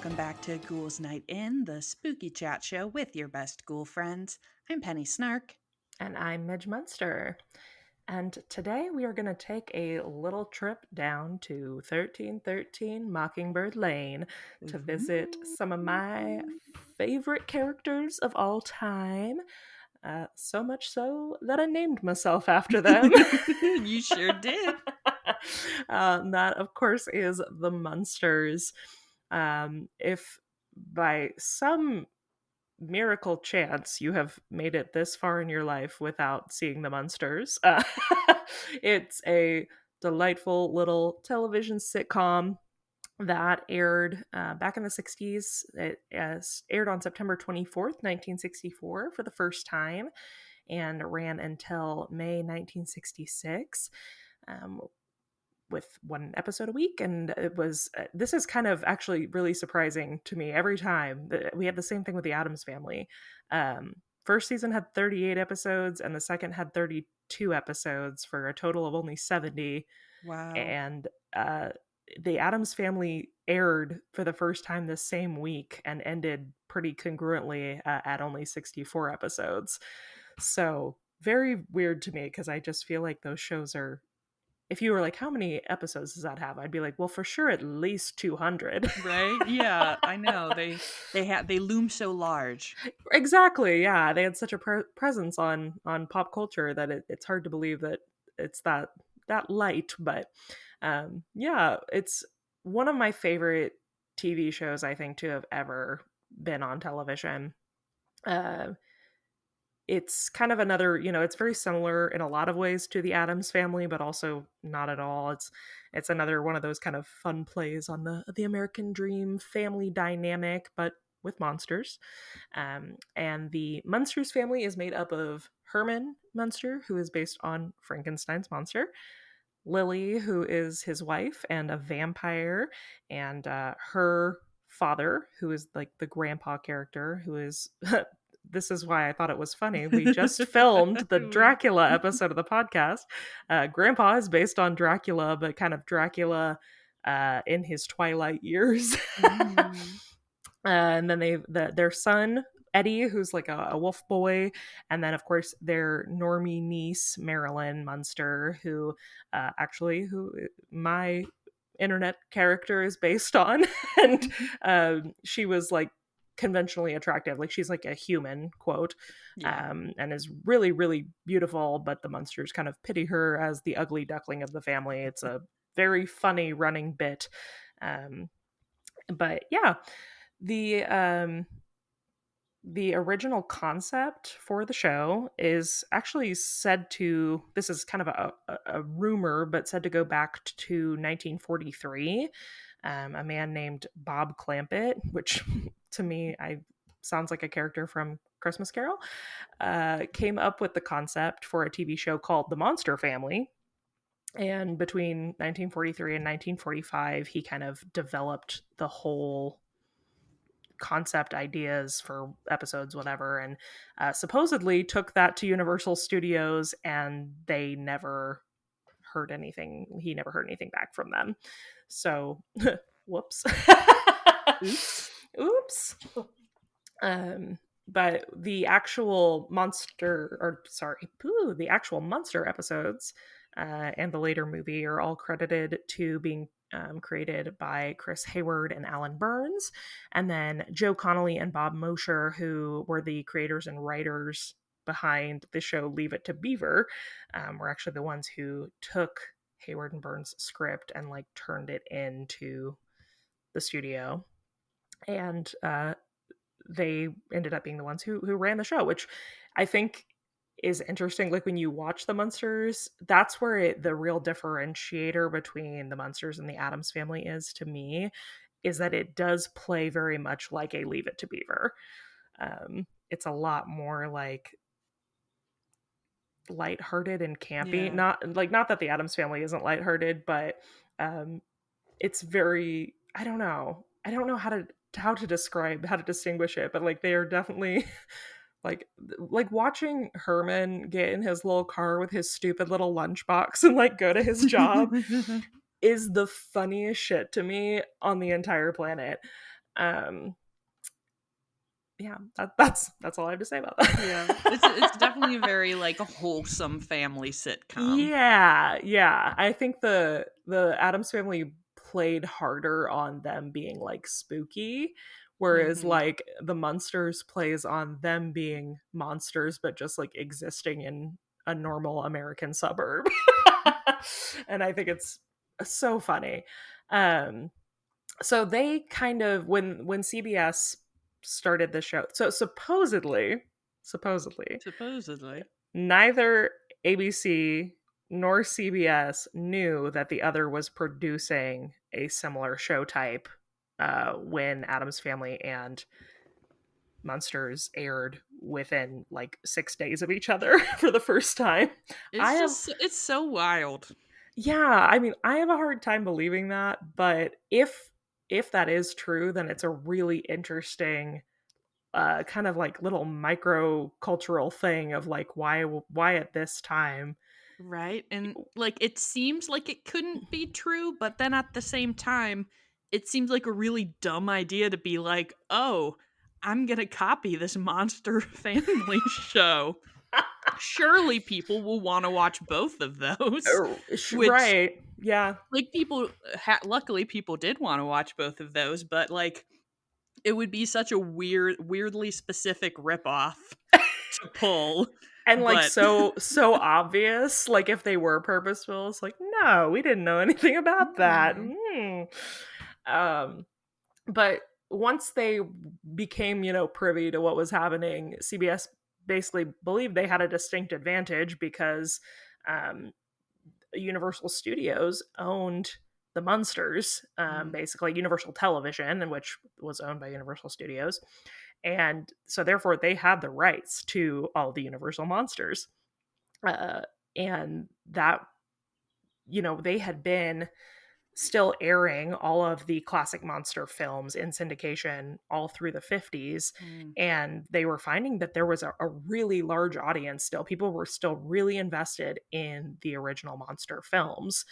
welcome back to Ghouls Night In, the spooky chat show with your best ghoul friends. I'm Penny Snark. And I'm Midge Munster. And today we are going to take a little trip down to 1313 Mockingbird Lane to visit some of my favorite characters of all time. So much so that I named myself after them. You sure did. That, of course, is the Munsters. If by some miracle chance you have made it this far in your life without seeing the Munsters, it's a delightful little television sitcom that aired back in the 60s. It aired on September 24th, 1964 for the first time and ran until May 1966. With one episode a week, and it was this is kind of actually really surprising to me every time. We had the same thing with the Addams Family. First season had 38 episodes and the second had 32 episodes for a total of only 70. Wow. And the Addams Family aired for the first time the same week and ended pretty congruently at only 64 episodes. So very weird to me, because I just feel like those shows are, if you were like, how many episodes does that have? I'd be like, well, for sure at least 200. Right? Yeah, I know. They loom so large. Exactly. Yeah, they had such a presence on pop culture that it's hard to believe that it's that light. But yeah, it's one of my favorite TV shows, I think, to have ever been on television. It's kind of another, it's very similar in a lot of ways to the Addams Family, but also not at all. It's another one of those kind of fun plays on the American dream family dynamic, but with monsters. And the Munsters family is made up of Herman Munster, who is based on Frankenstein's monster, Lily, who is his wife and a vampire, and her father, who is like the grandpa character, who is this is why I thought it was funny. We just filmed the Dracula episode of the podcast. Grandpa is based on Dracula, but kind of Dracula in his twilight years. And then their son, Eddie, who's like a wolf boy, and then of course their normie niece, Marilyn Munster, who my internet character is based on. And she was like conventionally attractive, like she's like a human, quote. Yeah. And is really, really beautiful, but the Munsters kind of pity her as the ugly duckling of the family. It's a very funny running bit. But yeah, the original concept for the show is actually said to, this is kind of a rumor, but said to go back to 1943. A man named Bob Clampett, which to me sounds like a character from Christmas Carol, came up with the concept for a TV show called The Monster Family. And between 1943 and 1945, he kind of developed the whole concept ideas for episodes, whatever, and supposedly took that to Universal Studios, and they never heard anything. He never heard anything back from them. So, whoops. Oops. But the actual monster episodes and the later movie are all credited to being created by Chris Hayward and Alan Burns, and then Joe Connolly and Bob Mosher, who were the creators and writers behind the show Leave It to Beaver, were actually the ones who took Hayward and Burns' script and like turned it into the studio, and they ended up being the ones who ran the show, which I think is interesting. Like when you watch the Munsters, that's where the real differentiator between the Munsters and the Addams Family is, to me, is that it does play very much like a Leave It to Beaver. It's a lot more like lighthearted and campy. Yeah. Not that the Addams Family isn't lighthearted, but it's very, I don't know how to distinguish it, but like they are definitely like watching Herman get in his little car with his stupid little lunchbox and like go to his job is the funniest shit to me on the entire planet. Um, yeah, that's all I have to say about that. Yeah. It's definitely a very, like, a wholesome family sitcom. Yeah, yeah. I think the Addams Family played harder on them being like spooky, whereas Mhm. like the Munsters plays on them being monsters, but just like existing in a normal American suburb. And I think it's so funny. Um, so they kind of when CBS started the show, so supposedly Supposedly. neither ABC nor CBS knew that the other was producing a similar show type when Addams Family and Munsters aired within like 6 days of each other for the first time. I It's have, just it's so wild. yeah, I mean, I have a hard time believing that, but if that is true, then it's a really interesting kind of like little micro cultural thing of like why at this time. Right? And, like, it seems like it couldn't be true, but then at the same time, it seems like a really dumb idea to be like, "Oh, I'm gonna copy this monster family show. Surely people will wanna watch both of those." Which, Right, yeah. like, people luckily, people did wanna watch both of those, but, like, it would be such a weirdly specific ripoff to pull, And like but so obvious, like if they were purposeful, it's like, no, we didn't know anything about that. no. Um, but once they became, privy to what was happening, CBS basically believed they had a distinct advantage because um, Universal Studios owned the Munsters, Mm. basically Universal Television, and which was owned by Universal Studios, and so therefore they had the rights to all the Universal monsters, uh, and that they had been still airing all of the classic monster films in syndication all through the 50s, Mm. and they were finding that there was a really large audience still. People were still really invested in the original monster films,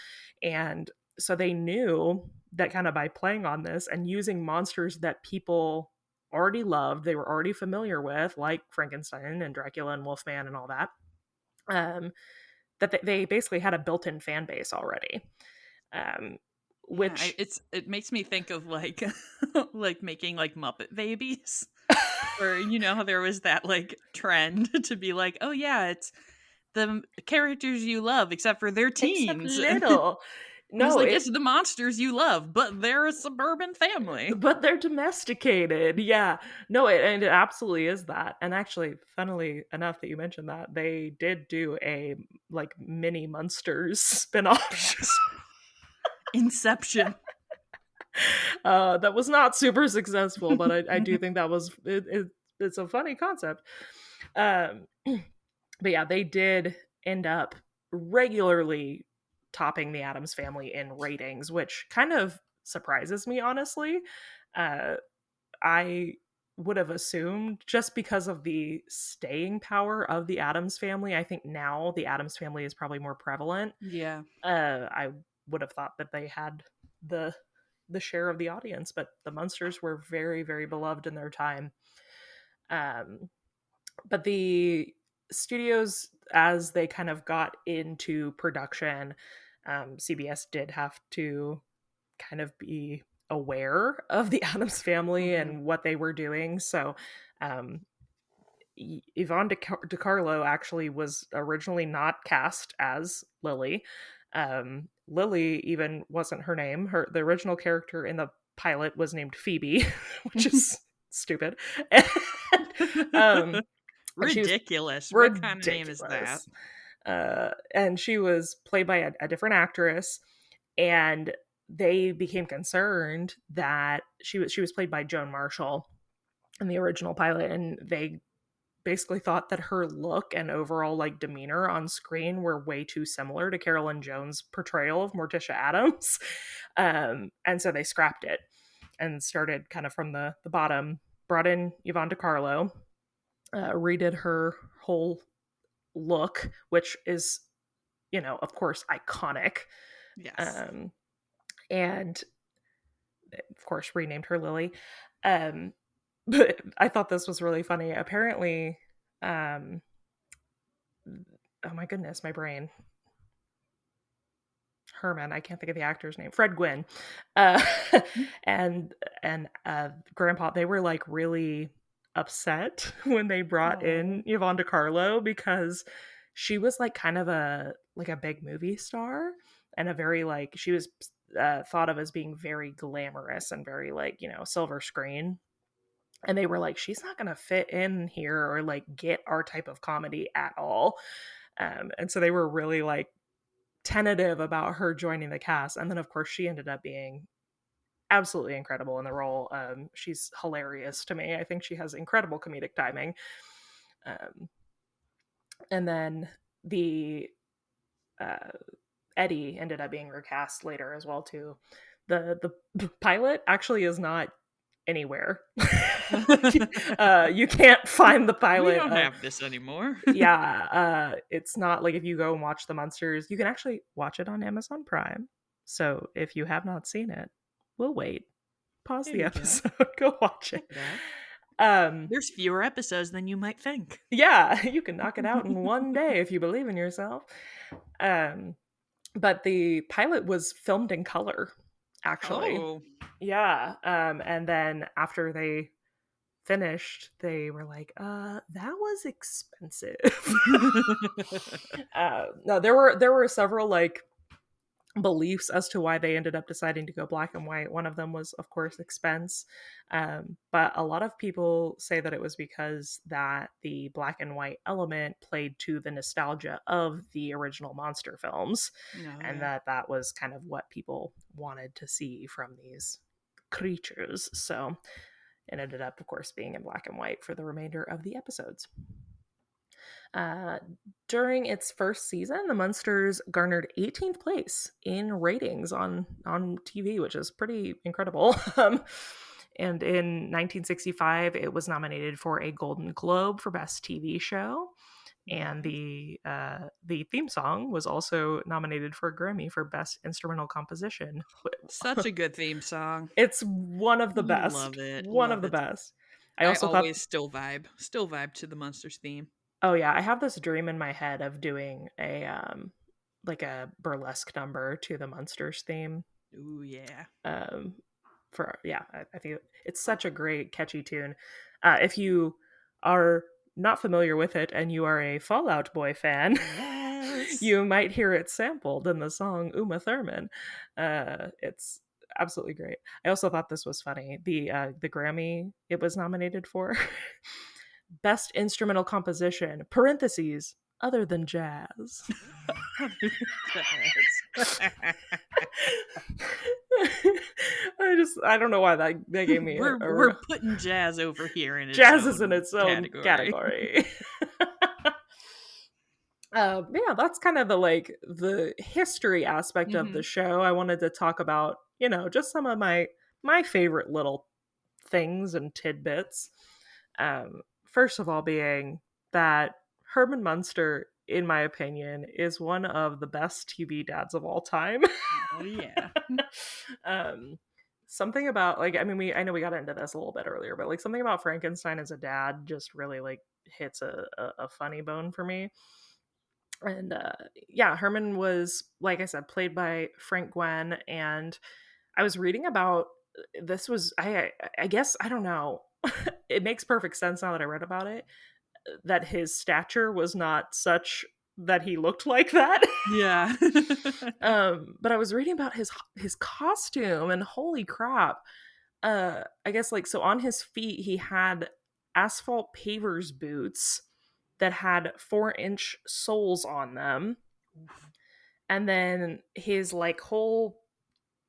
and so they knew that kind of by playing on this and using monsters that people already loved, they were already familiar with, like Frankenstein and Dracula and Wolfman and all that, um, that they basically had a built-in fan base already, um, Yeah, which it makes me think of, like like, making, like, Muppet Babies, where, how there was that, like, trend to be like, "Oh, yeah, it's the characters you love except for they're except teens." little. And it's No, like, "It's the monsters you love, but they're a suburban family." but they're domesticated. Yeah. No, and it absolutely is that. And actually, funnily enough that you mentioned that, they did do a like mini Munsters spin-off. That's Inception. That was not super successful, but I do think that was it's a funny concept. Um, but yeah, they did end up regularly topping the Addams Family in ratings, which kind of surprises me, honestly. Uh, I would have assumed just because of the staying power of the Addams Family. I think now the Addams Family is probably more prevalent. Yeah. I would have thought that they had the share of the audience, but the Munsters were very, very beloved in their time. Um, but the studios, as they kind of got into production, CBS did have to kind of be aware of the Addams Family Mhm. and what they were doing. So, um, Yvonne DiCarlo actually was originally not cast as Lily. Lily even wasn't her name. The original character in the pilot was named Phoebe, which is stupid. um, and she was Ridiculous. What kinda name is that? ridiculous. And she was played by a different actress, and they became concerned that she was played by Joan Marshall in the original pilot, and they basically thought that her look and overall like demeanor on screen were way too similar to Carolyn Jones' portrayal of Morticia Addams. And so they scrapped it and started kind of from the bottom, brought in Yvonne DiCarlo, redid her whole look, which is, of course, iconic. Yes. Um, and of course, renamed her Lily. Um, but I thought this was really funny. Apparently, um, oh my goodness, my brain. Herman, I can't think of the actor's name. Fred Gwynn, uh, and Grandpa, they were like really upset when they brought Oh. in Yvonne DiCarlo because she was like kind of a big movie star and a very like she was thought of as being very glamorous and very like silver screen. And they were like, she's not gonna fit in here or like get our type of comedy at all. And so they were really like tentative about her joining the cast. And then, of course, she ended up being absolutely incredible in the role. She's hilarious to me. I think she has incredible comedic timing. Um, and then the uh, Eddie ended up being recast later as well too. The pilot actually is not anywhere. You can't find the We pilot. don't have this anymore. Yeah, it's not like if you go and watch the Munsters, you can actually watch it on Amazon Prime. So if you have not seen it, we'll wait. Pause There the you go. episode, go watch it. Check it out. Um, There's fewer episodes than you might think. yeah, you can knock it out in one day if you believe in yourself. Um, but the pilot was filmed in color, actually. Oh. Yeah, and then after they finished, they were like, that was expensive. No, there were several like beliefs as to why they ended up deciding to go black and white. One of them was, of course, expense. But a lot of people say that it was because that the black and white element played to the nostalgia of the original monster films, Oh, and yeah. that was kind of what people wanted to see from these creatures. So it ended up, of course, being in black and white for the remainder of the episodes. Uh, During its first season, the Munsters garnered 18th place in ratings on TV, which is pretty incredible. And in 1965, it was nominated for a Golden Globe for Best TV Show, and Nice. the theme song was also nominated for a Grammy for Best Instrumental Composition. Such a good theme song. It's one of the Love best. it. One of Love the it. best. I I also thought, always still vibe to the Munsters theme. oh yeah, I have this dream in my head of doing a like a burlesque number to the Munsters theme. Ooh, yeah. Um, for yeah, I think it's such a great catchy tune. If you are not familiar with it and you are a Fallout Boy fan, Yes. you might hear it sampled in the song Uma Thurman. It's absolutely great. I also thought this was funny. The Grammy it was nominated for Best Instrumental Composition (parentheses other than jazz). Yes. I don't know why that gave me We're putting jazz over here in its jazz is in own its own category. category. Yeah, that's kind of the history aspect of the Hmm. show. I wanted to talk about, just some of my favorite little things and tidbits. First of all, being that Herman Munster, in my opinion, is one of the best TV dads of all time. Oh yeah. um, Something about like I know we got into this a little bit earlier, but like something about Frankenstein as a dad just really like hits a funny bone for me. And yeah, Herman was, like I said, played by Frank Gwen, and I was reading about this was I guess I don't know. It makes perfect sense now that I read about it that his stature was not such that he looked like that. Yeah. But I was reading about his costume, and holy crap. I guess like so on his feet he had asphalt pavers boots that had 4-inch soles on them, and then his like whole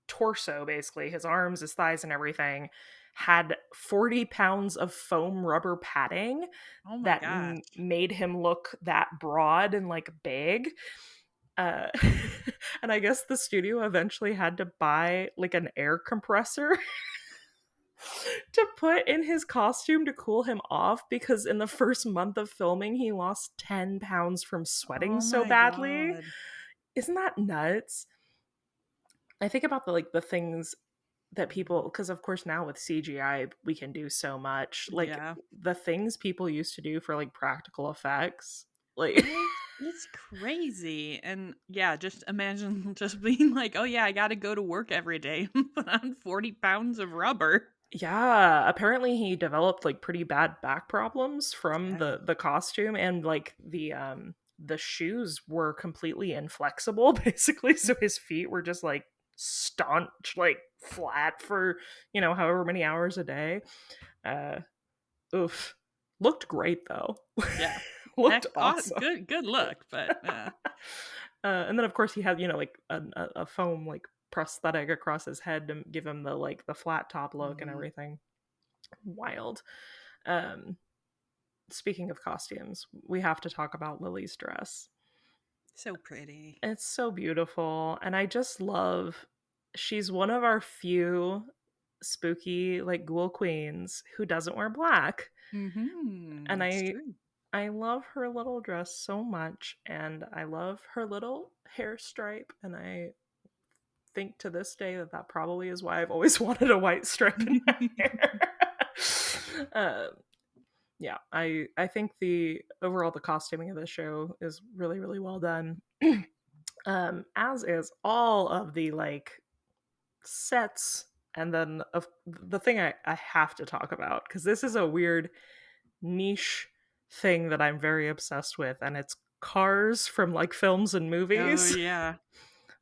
torso, basically his arms, his thighs, and everything, had 40 pounds of foam rubber padding Oh my that gosh. made him look that broad and like big. uh and I guess the studio eventually had to buy like an air compressor to put in his costume to cool him off, because in the first month of filming he lost 10 pounds from sweating Oh so my badly. god. Isn't that nuts? I think about the things that people, because of course now with CGI we can do so much, like Yeah. the things people used to do for like practical effects, like It's crazy. And yeah, just imagine just being like, "Oh yeah, I got to go to work every day and put on 40 pounds of rubber." yeah, apparently he developed like pretty bad back problems from Yeah. the costume, and like the shoes were completely inflexible basically, so his feet were just like staunch, like flat for, however many hours a day. uh Oof. Looked great though. Yeah. Looked awesome. Good look, but And then of course he had, like a foam like prosthetic across his head to give him the flat top look and mhm. everything. Wild. Um Speaking of costumes, we have to talk about Lily's dress. So pretty. It's so beautiful, and I just love, she's one of our few spooky like ghoul queens who doesn't wear black. And It's I true. I love her little dress so much, and I love her little hair stripe, and I think to this day that that probably is why I've always wanted a white stripe in my hair. um, yeah, I think the costuming of the show is really really well done. As is all of the like sets, and then of the thing I have to talk about, because this is a weird niche thing that I'm very obsessed with, and it's cars from like films and Oh movies. yeah.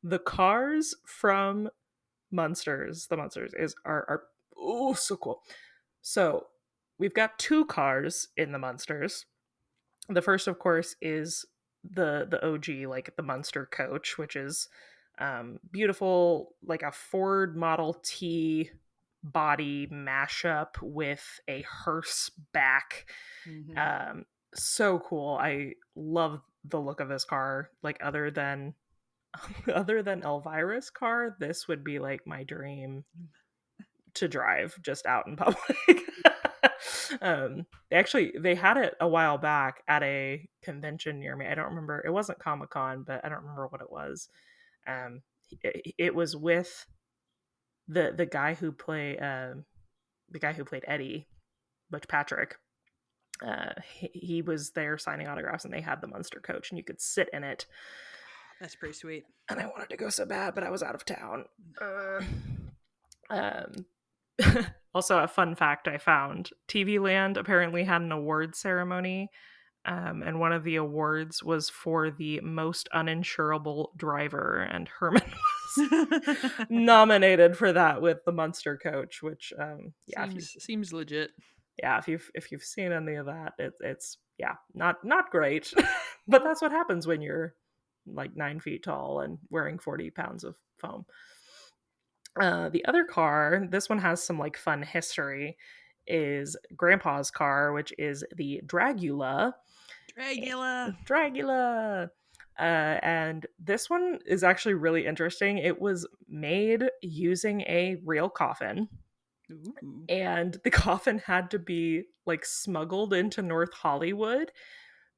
The cars from Munsters, the Munsters are oh so cool. So we've got two cars in the Munsters. The first, of course, is the OG, like the Munster coach, which is beautiful, like a Ford Model T body mashup with a hearse back. Mhm. um so cool. I love the look of this car. Like other than other than Elvira's car, this would be like my dream to drive just out in public. They had it a while back at a convention near me. I don't remember, it wasn't Comic-Con, but I don't remember what it was. It was with the guy who played Eddie, Butch Patrick. He was there signing autographs, and they had the Munster coach, and you could sit in it. That's pretty sweet. And I wanted to go so bad, but I was out of town. Um, Also, a fun fact I found: TV Land apparently had an award ceremony, and one of the awards was for the most uninsurable driver, and Herman was nominated for that with the Munster coach. Which, yeah, Seems legit. if you've seen any of that, it's yeah, not great, but that's what happens when you're like 9 feet tall and wearing 40 pounds of foam. The other car, this one has some like fun history, is Grandpa's car, which is the Dragula. Dragula. Dragula. And this one is actually really interesting. It was made using a real coffin, Ooh. and the coffin had to be like smuggled into North Hollywood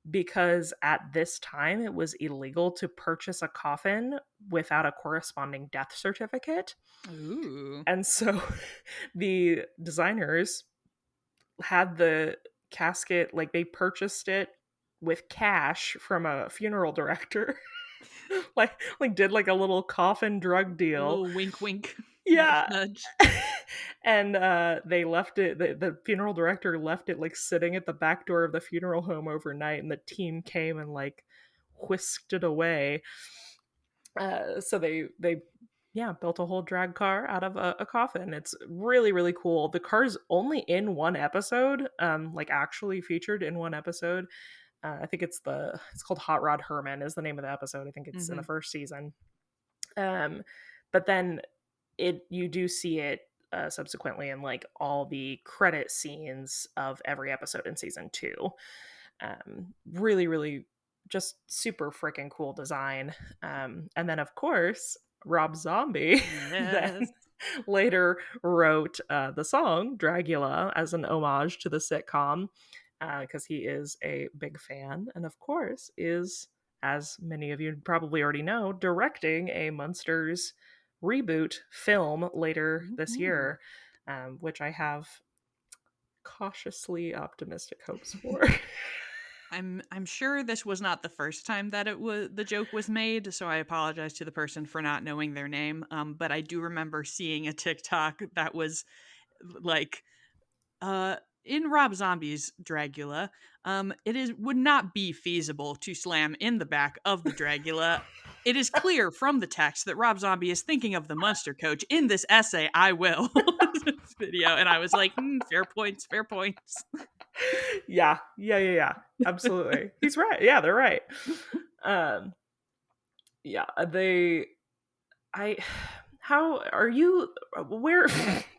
because at this time it was illegal to purchase a coffin without a corresponding death certificate. Ooh. And so the designers had the casket, like they purchased it with cash from a funeral director. like did like a little coffin drug A deal. little wink wink. Nudge Yeah. nudge. And they left it, the funeral director left it like sitting at the back door of the funeral home overnight, and the team came and like whisked it away. So they yeah, built a whole drag car out of a coffin. It's really really cool. The car's only in one episode, like actually featured in one episode. I think it's called Hot Rod Herman is the name of the episode. I think it's in the Mhm. first season. But then you do see it subsequently in like all the credit scenes of every episode in season 2. Really really just super freaking cool design. And then of course Rob Zombie then Yes. later wrote the song Dragula as an homage to the sitcom, because he is a big fan, and of course is, as many of you probably already know, directing a Munsters reboot film later this Ooh. year, which I have cautiously optimistic hopes for. I'm sure this was not the first time that the joke was made, so I apologize to the person for not knowing their name. But I do remember seeing a TikTok that was like, uh, in Rob Zombie's Dragula, would not be feasible to slam in the back of the Dragula. It is clear from the text that Rob Zombie is thinking of the Munster coach in this essay. I will this video, and I was like, fair points, fair points. Yeah. Absolutely. He's right. Yeah, they're right. Um, yeah, they I how are you where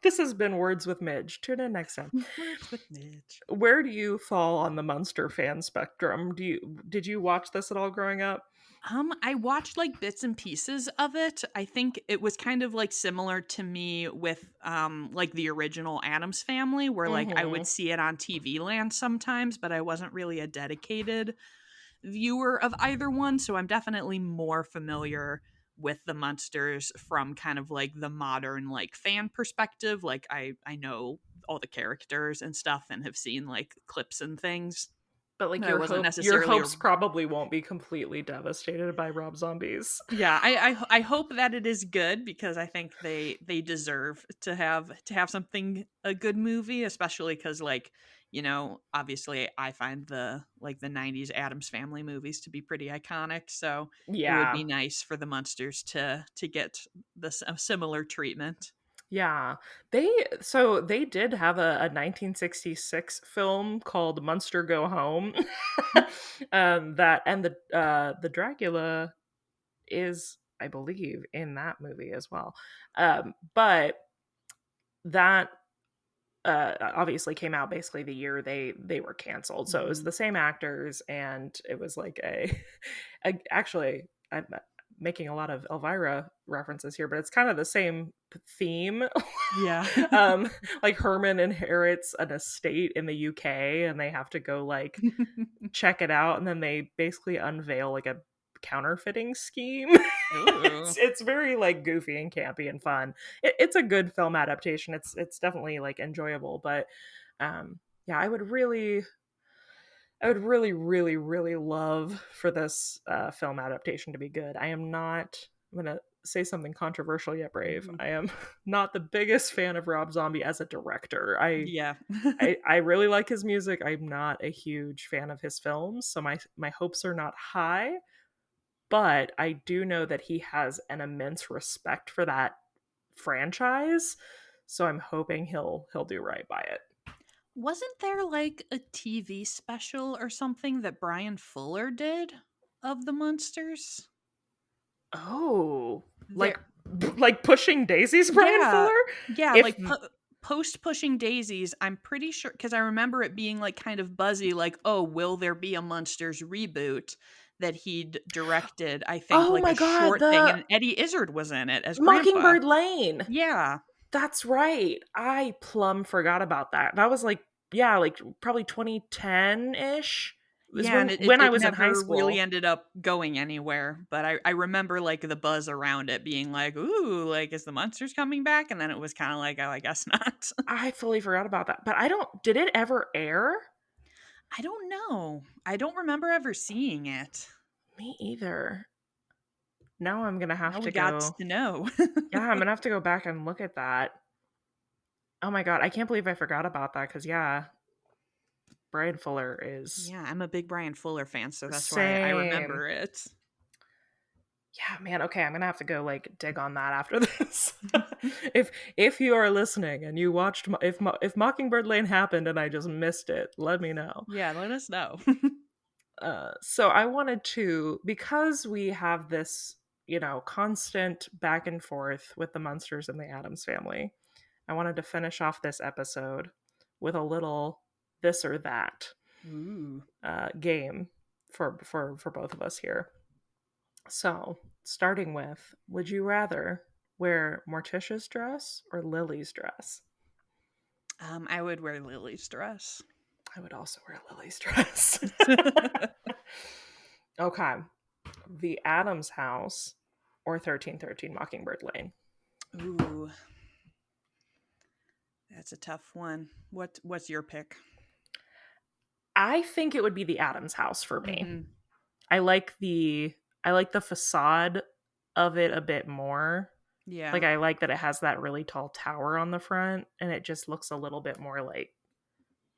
this has been Words with Midge. Tune in next time. Words with Midge. Where do you fall on the Munster fan spectrum? Did you watch this at all growing up? I watched like bits and pieces of it. I think it was kind of like similar to me with like the original Addams Family, where like I would Mhm. see it on TV Land sometimes, but I wasn't really a dedicated viewer of either one, so I'm definitely more familiar with the Munsters from kind of like the modern like fan perspective. Like I know all the characters and stuff and have seen like clips and things. But like But I wasn't your necessarily hopes probably won't be completely devastated by Rob Zombies. yeah, I hope that it is good because I think they deserve to have something a good movie, especially because like obviously I find the 90s Addams Family movies to be pretty iconic, so it would Yeah. be nice for the Munsters to get this a similar treatment. Yeah. They did have a 1966 film called Munster Go Home. That and the Dracula is, I believe, in that movie as well. But that obviously came out basically the year they were canceled. So it was Mhm. the same actors, and it was like actually I'm making a lot of Elvira references here, but it's kind of the same theme. Yeah. Like Herman inherits an estate in the UK, and they have to go like check it out, and then they basically unveil like a counterfeiting scheme. Ooh. It's very like goofy and campy and fun. It's a good film adaptation. It's definitely like enjoyable, but yeah, I would really, really, really love for this film adaptation to be good. I'm gonna say something controversial yet brave. Ooh. I am not the biggest fan of Rob Zombie as a director. Yeah. I really like his music. I'm not a huge fan of his films, so my hopes are not high. But I do know that he has an immense respect for that franchise, so I'm hoping he'll do right by it. Wasn't there like a TV special or something that Brian Fuller did of the Munsters? Oh, There like pushing daisies, Brian yeah. Fuller. Yeah, If like post Pushing Daisies, I'm pretty sure cuz I remember it being like kind of buzzy like, "Oh, will there be a Munsters reboot?" that he'd directed, I think oh like my a god, short thing the and Eddie Izzard was in it as grandpa. Mockingbird Lane. Yeah. That's right. I plumb forgot about that. That was like, yeah, like probably 2010 ish. Was Yeah, and when I it was in high never really school. ended up going anywhere, but I remember, like, the buzz around it being like, "Ooh, like, is the Munsters coming back?" And then it was kinda like, "Oh, I guess not." I fully forgot about that. But I don't, did it ever air? I don't know. I don't remember ever seeing it. Me either. Now I'm gonna have Now we to got go. to know. Yeah, I'm gonna have to go back and look at that. Oh my god, I can't believe I forgot about that because yeah, Brian Fuller is Yeah, I'm a big Brian Fuller fan, so that's why I same. remember it. Yeah, man, okay, I'm gonna have to go like dig on that after this. If you are listening and you watched if Mockingbird Lane happened and I just missed it, let me know. Yeah, let us know. So I wanted to, because we have this, constant back and forth with the Munsters and the Addams Family. I wanted to finish off this episode with a little this or that Ooh. game for both of us here. So, starting with, would you rather wear Morticia's dress or Lily's dress? I would wear Lily's dress. I would also wear Lily's dress. Okay. The Addams house or 1313 Mockingbird Lane? Ooh, that's a tough one. What's your pick? I think it would be the Addams house for me. Mm-hmm. I like the facade of it a bit more. Yeah. Like I like that it has that really tall tower on the front and it just looks a little bit more like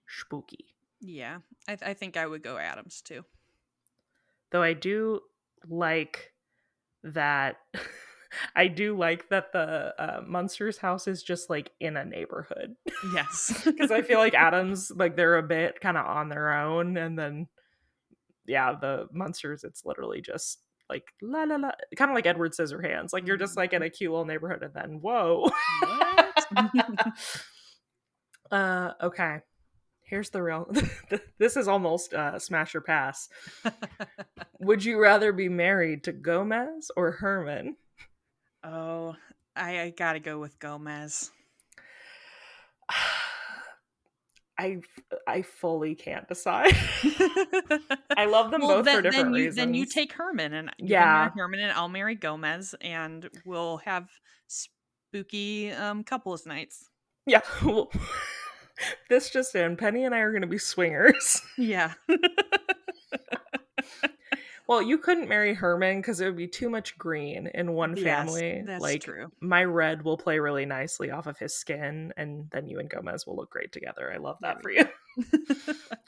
spooky. Yeah. I think I would go Addams too. Though I do like that I do like that the Munsters house is just like in a neighborhood. Yes. Because I feel like Addams, like they're a bit kind of on their own, and then yeah, the Munsters, it's literally just like la la la, kind of like Edward Scissorhands. Like you're just like in a cute little neighborhood, and then whoa. What? Okay. Here's the real. This is almost smash or pass. Would you rather be married to Gomez or Herman? Oh, I gotta go with Gomez. I fully can't decide. I love them both for different reasons. Then you take Herman, and you can marry Yeah. Herman, and I'll marry Gomez, and we'll have spooky couples nights. Yeah. Well, this just in, Penny and I are going to be swingers. Yeah. Well, you couldn't marry Herman because it would be too much green in one Yes, family. that's Like, true. my red will play really nicely off of his skin, and then you and Gomez will look great together. I love that for you.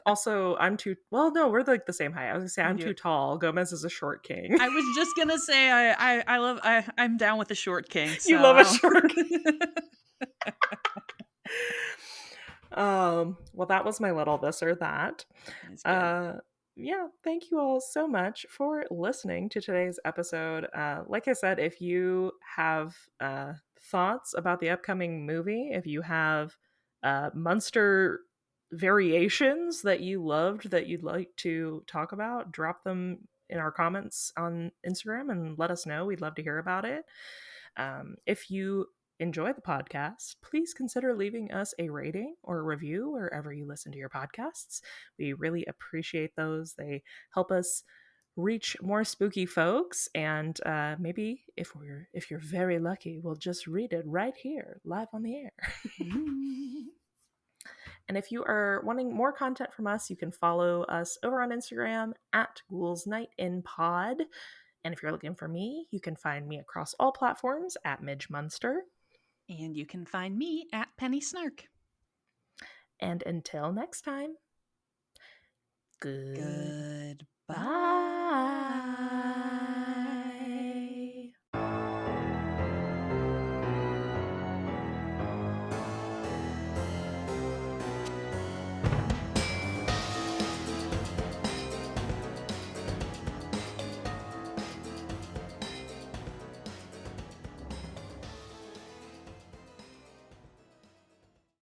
Also, I'm too... Well, no, we're like the same height. I was going to say, I'm too tall. Gomez is a short king. I was just gonna say I'm down with the short king. So. You love a short king. Well, that was my little this or that. Yeah, thank you all so much for listening to today's episode. Like I said, if you have thoughts about the upcoming movie, if you have Munster variations that you loved that you'd like to talk about, drop them in our comments on Instagram and let us know. We'd love to hear about it. If you enjoy the podcast, please consider leaving us a rating or a review wherever you listen to your podcasts. We really appreciate those. They help us reach more spooky folks, and maybe if you're very lucky, we'll just read it right here live on the air. And if you are wanting more content from us, you can follow us over on Instagram at Ghouls Night in Pod. And if you're looking for me, you can find me across all platforms at Midge Munster. And you can find me at Penny Snark. And until next time, goodbye. Bye.